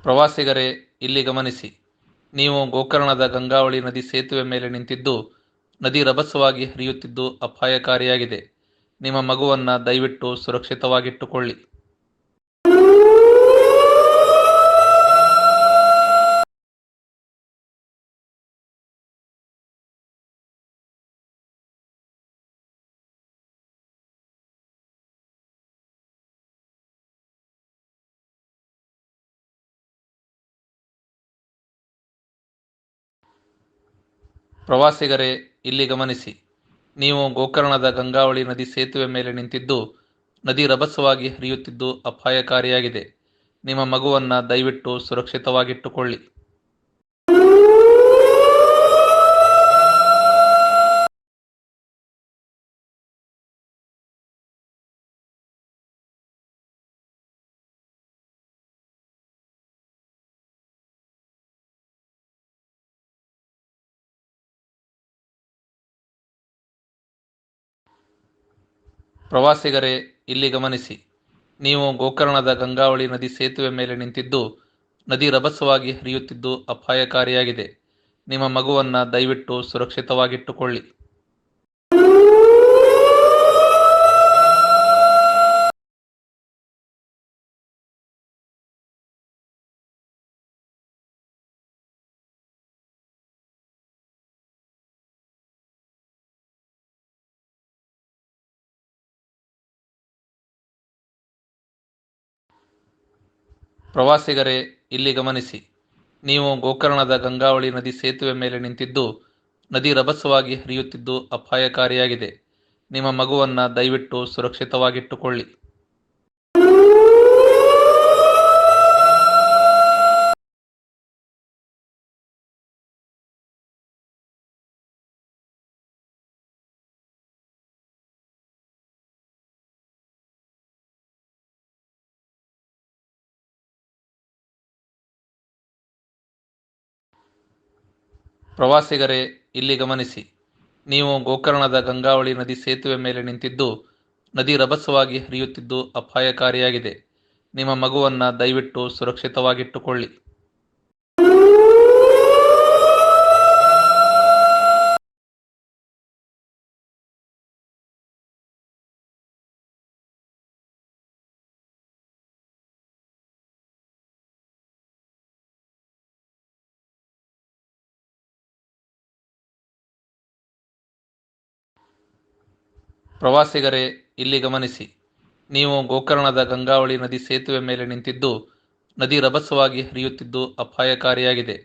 ಪ್ರವಾಸಿಗರೇ, ಇಲ್ಲಿ ಗಮನಿಸಿ. ನೀವು ಗೋಕರ್ಣದ ಗಂಗಾವಳಿ ನದಿ ಸೇತುವೆ ಮೇಲೆ ನಿಂತಿದ್ದು, ನದಿ ರಭಸವಾಗಿ ಹರಿಯುತ್ತಿದ್ದು ಅಪಾಯಕಾರಿಯಾಗಿದೆ. ನಿಮ್ಮ ಮಗುವನ್ನ ದಯವಿಟ್ಟು ಸುರಕ್ಷಿತವಾಗಿಟ್ಟುಕೊಳ್ಳಿ. ಪ್ರವಾಸಿಗರೇ, ಇಲ್ಲಿ ಗಮನಿಸಿ. ನೀವು ಗೋಕರ್ಣದ ಗಂಗಾವಳಿ ನದಿ ಸೇತುವೆ ಮೇಲೆ ನಿಂತಿದ್ದು, ನದಿ ರಭಸವಾಗಿ ಹರಿಯುತ್ತಿದ್ದು ಅಪಾಯಕಾರಿಯಾಗಿದೆ. ನಿಮ್ಮ ಮಗುವನ್ನ ದಯವಿಟ್ಟು ಸುರಕ್ಷಿತವಾಗಿಟ್ಟುಕೊಳ್ಳಿ. ಪ್ರವಾಸಿಗರೇ, ಇಲ್ಲಿ ಗಮನಿಸಿ. ನೀವು ಗೋಕರ್ಣದ ಗಂಗಾವಳಿ ನದಿ ಸೇತುವೆ ಮೇಲೆ ನಿಂತಿದ್ದು, ನದಿ ರಭಸವಾಗಿ ಹರಿಯುತ್ತಿದ್ದು ಅಪಾಯಕಾರಿಯಾಗಿದೆ. ನಿಮ್ಮ ಮಗುವನ್ನ ದಯವಿಟ್ಟು ಸುರಕ್ಷಿತವಾಗಿಟ್ಟುಕೊಳ್ಳಿ. ಪ್ರವಾಸಿಗರೇ, ಇಲ್ಲಿ ಗಮನಿಸಿ. ನೀವು ಗೋಕರ್ಣದ ಗಂಗಾವಳಿ ನದಿ ಸೇತುವೆ ಮೇಲೆ ನಿಂತಿದ್ದು, ನದಿ ರಭಸವಾಗಿ ಹರಿಯುತ್ತಿದ್ದು ಅಪಾಯಕಾರಿಯಾಗಿದೆ. ನಿಮ್ಮ ಮಗುವನ್ನ ದಯವಿಟ್ಟು ಸುರಕ್ಷಿತವಾಗಿಟ್ಟುಕೊಳ್ಳಿ. ಪ್ರವಾಸಿಗರೇ, ಇಲ್ಲಿ ಗಮನಿಸಿ. ನೀವು ಗೋಕರ್ಣದ ಗಂಗಾವಳಿ ನದಿ ಸೇತುವೆ ಮೇಲೆ ನಿಂತಿದ್ದು, ನದಿ ರಭಸವಾಗಿ ಹರಿಯುತ್ತಿದ್ದು ಅಪಾಯಕಾರಿಯಾಗಿದೆ. ನಿಮ್ಮ ಮಗುವನ್ನ ದಯವಿಟ್ಟು ಸುರಕ್ಷಿತವಾಗಿಟ್ಟುಕೊಳ್ಳಿ. ಪ್ರವಾಸಿಗರೇ, ಇಲ್ಲಿ ಗಮನಿಸಿ. ನೀವು ಗೋಕರ್ಣದ ಗಂಗಾವಳಿ ನದಿ ಸೇತುವೆ ಮೇಲೆ ನಿಂತಿದ್ದು, ನದಿ ರಭಸವಾಗಿ ಹರಿಯುತ್ತಿದ್ದು ಅಪಾಯಕಾರಿಯಾಗಿದೆ.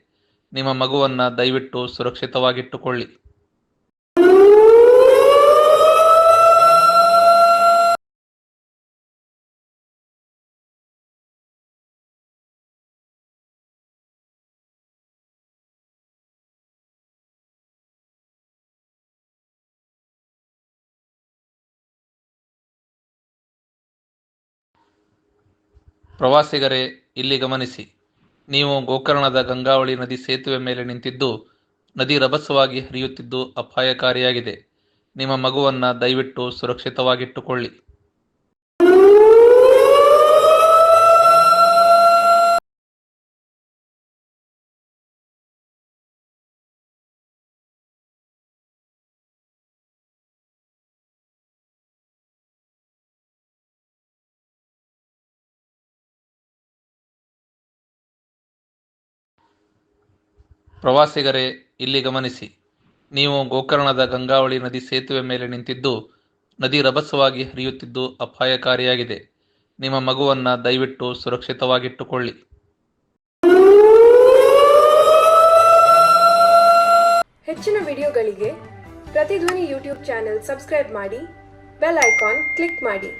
ನಿಮ್ಮ ಮಗುವನ್ನ ದಯವಿಟ್ಟು ಸುರಕ್ಷಿತವಾಗಿಟ್ಟುಕೊಳ್ಳಿ. ಪ್ರವಾಸಿಗರೇ, ಇಲ್ಲಿ ಗಮನಿಸಿ. ನೀವು ಗೋಕರ್ಣದ ಗಂಗಾವಳಿ ನದಿ ಸೇತುವೆ ಮೇಲೆ ನಿಂತಿದ್ದು, ನದಿ ರಭಸವಾಗಿ ಹರಿಯುತ್ತಿದ್ದು ಅಪಾಯಕಾರಿಯಾಗಿದೆ. ನಿಮ್ಮ ಮಗುವನ್ನ ದಯವಿಟ್ಟು ಸುರಕ್ಷಿತವಾಗಿಟ್ಟುಕೊಳ್ಳಿ. ಪ್ರವಾಸಿಗರೇ, ಇಲ್ಲಿ ಗಮನಿಸಿ. ನೀವು ಗೋಕರ್ಣದ ಗಂಗಾವಳಿ ನದಿ ಸೇತುವೆ ಮೇಲೆ ನಿಂತಿದ್ದು, ನದಿ ರಭಸವಾಗಿ ಹರಿಯುತ್ತಿದ್ದು ಅಪಾಯಕಾರಿಯಾಗಿದೆ. ನಿಮ್ಮ ಮಗುವನ್ನ ದಯವಿಟ್ಟು ಸುರಕ್ಷಿತವಾಗಿಟ್ಟುಕೊಳ್ಳಿ. ಹೆಚ್ಚಿನ ವಿಡಿಯೋಗಳಿಗೆ ಪ್ರತಿಧ್ವನಿ ಯೂಟ್ಯೂಬ್ ಚಾನೆಲ್ ಸಬ್ಸ್ಕ್ರೈಬ್ ಮಾಡಿ, ಬೆಲ್ ಐಕಾನ್ ಕ್ಲಿಕ್ ಮಾಡಿ.